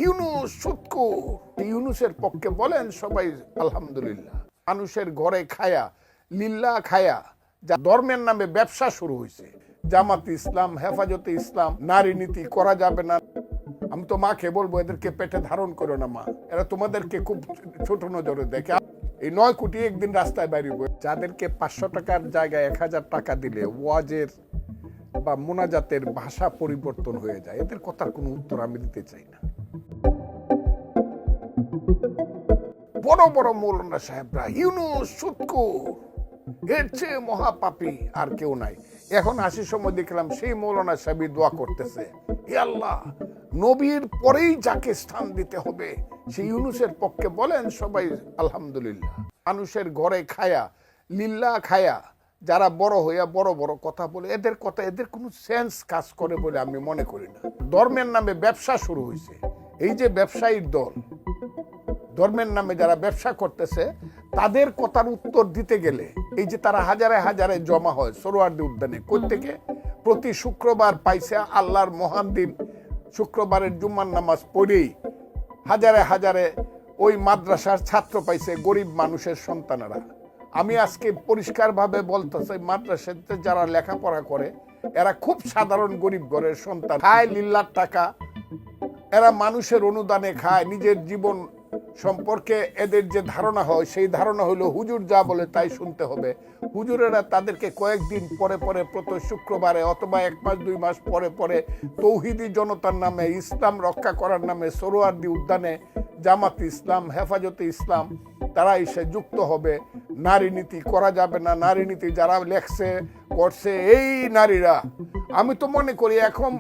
ইউনূস সুৎখোর। ইউনূসের পক্ষে বলেন সবাই আলহামদুলিল্লাহ। মানুষের ঘরে খায়া, লিল্লাহ খায়া, যা ধর্মের নামে ব্যবসা শুরু হয়েছে। জামাত ইসলাম, হেফাজতে ইসলাম, নারী নীতি করা যাবে না। আমি তো মাকে বলবো এদেরকে পেটে ধারণ করো না মা, এরা তোমাদেরকে খুব ছোট নজরে দেখে। এই 9 কোটি একদিন রাস্তায় বাইরে, যাদেরকে 500 টাকার জায়গায় 1000 টাকা দিলে ওয়াজের বা মোনাজাতের ভাষা পরিবর্তন হয়ে যায়, এদের কথার কোনো উত্তর আমি দিতে চাই না। বড় বড় মৌলানা সাহেবরা ইউনূস সুৎখোর, এর চেয়ে মহাপাপী আর কেউ নাই। এখন আসি সময় দেখলাম সেই মৌলানা সাহেব দোয়া করতেছে, হে আল্লাহ, নবীর পরেই যাকে স্থান দিতে হবে সেই ইউনূসের পক্ষে বলেন সবাই আলহামদুলিল্লাহ। মানুষের ঘরে খায়া, লিল্লাহ খায়া, যারা বড় হইয়া বড় বড় কথা বলে, এদের কথা, এদের কোনো সেন্স কাজ করে বলে আমি মনে করি না। ধর্মের নামে ব্যবসা শুরু হয়েছে। এই যে ব্যবসায়ীর দল, ধর্মের নামে যারা ব্যবসা করতেছে, তাদের কথার উত্তর দিতে গেলে এই যে তারা হাজারে হাজারে জমা হয় সোহরাওয়ার্দী উদ্যানে, কোত্থেকে? প্রতি শুক্রবার পাইছে আল্লাহর মহান দিন, শুক্রবারের জুম্মার নামাজ পড়েই হাজারে হাজারে ওই মাদ্রাসার ছাত্র পাইছে, গরিব মানুষের সন্তানেরা। আমি আজকে পরিষ্কারভাবে বলতেছি, মাদ্রাসাতে যারা লেখাপড়া করে এরা খুব সাধারণ গরিব ঘরের সন্তান, খায় লিল্লার টাকা, এরা মানুষের অনুদানে খায়। নিজের জীবন সম্পর্কে এদের যে ধারণা হয়, সেই ধারণা হলো হুজুর যা বলে তাই শুনতে হবে। হুজুরেরা তাদেরকে কয়েকদিন পরে পরে, প্রতি শুক্রবারে অথবা 1 মাস 2 মাস পরে পরে তৌহিদি জনতার নামে, ইসলাম রক্ষা করার নামে সোহরাওয়ার্দী উদ্যানে জামাত ইসলাম, হেফাজতে ইসলাম তারা এসে যুক্ত হবে। নারী নীতি করা যাবে না, নারী নীতি যারা লেখছে করছে এই নারীরা। আমি তো মনে করি এখন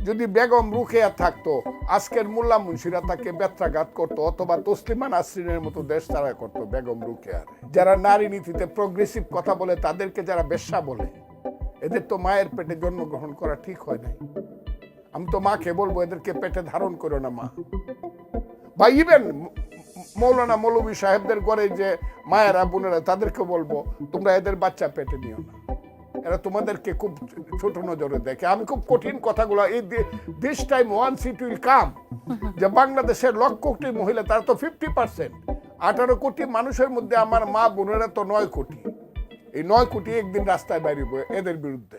যদি বেগম রুকেয়া থাকতো, আজকের মোল্লা মুন্সিরা তাকে বেত্রাঘাত করতো, অথবা তসলিমা নাসরিনের মতো দেশ তারা করতো বেগম রুকেয়ার। যারা নারী নীতিতে প্রগ্রেসিভ কথা বলে, তাদেরকে যারা বেশ্যা বলে, এদের তো মায়ের পেটে জন্মগ্রহণ করা ঠিক হয় নাই। আমি তো মাকে বলবো এদেরকে পেটে ধারণ করো না মা। বা ইভেন মৌলানা মৌলভী সাহেবদের ঘরে যে মায়েরা বোনেরা, তাদেরকে বলবো তোমরা এদের বাচ্চা পেটে নিও না, এরা তোমাদেরকে খুব ছোট নজরে দেখে। আমি খুব কঠিন কথাগুলো, এই this time once it will come, যে বাংলাদেশের 1 কোটি মহিলা, তারা তো 50%, 18 কোটি মানুষের মধ্যে আমার মা বোনেরা তো 9 কোটি। এই 9 কোটি একদিন রাস্তায় বাইরে এদের বিরুদ্ধে।